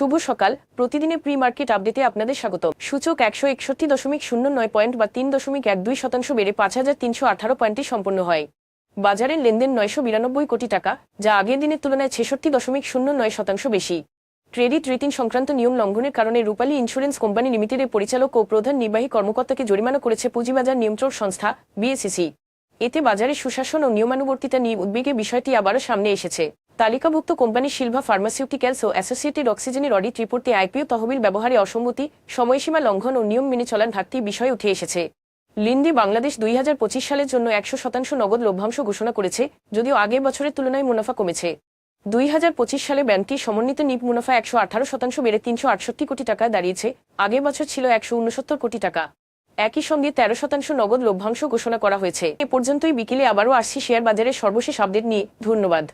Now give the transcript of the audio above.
শুভ সকাল। প্রতিদিনের pre market আপডেটে আপনাদের স্বাগত। সূচক 161.09 পয়েন্ট বা 3.12% বেড়ে 5,318 পয়েন্টে সম্পন্ন হয়। বাজারের লেনদেন 992 কোটি টাকা, যা আগের দিনের তুলনায় 66.09% বেশি। ক্রেডিট রেটিং সংক্রান্ত নিয়ম লঙ্ঘনের কারণে রূপালী ইন্স্যুরেন্স কোম্পানি লিমিটেডের পরিচালক ও প্রধান নির্বাহী কর্মকর্তাকে জরিমানা করেছে পুঁজিবাজার নিয়ন্ত্রণ সংস্থা বিএসইসি। এতে বাজারে সুশাসন ও নিয়মানুবর্তিতা নিয়ে উদ্বেগের বিষয়টি আবারও সামনে এসেছে। তালিকাভুক্ত কোম্পানি শিলভা ফার্মাসিউটিক্যালস ও অ্যাসোসিয়েটেড অক্সিজেনের অডিট রিপোর্টে আইপিও তহবিল ব্যবহারে অসম্মতি, সময়সীমা লঙ্ঘন ও নিয়ম মেনে চলার ঘাটতির বিষয় উঠে এসেছে। লিন্ডি বাংলাদেশ 2025 সালের জন্য 100% নগদ লভ্যাংশ ঘোষণা করেছে, যদিও আগের বছরের তুলনায় মুনাফা কমেছে। 2025 সালে ব্যাংকটির সমন্বিত নিট মুনাফা 118% বেড়ে 368 কোটি টাকায় দাঁড়িয়েছে, আগের বছর ছিল 169 কোটি টাকা। একই সঙ্গে 13% নগদ লভ্যাংশ ঘোষণা করা হয়েছে। এ পর্যন্তই। বিকেলে আবারও আসছি শেয়ার বাজারের সর্বশেষ আপডেট নিয়ে। ধন্যবাদ।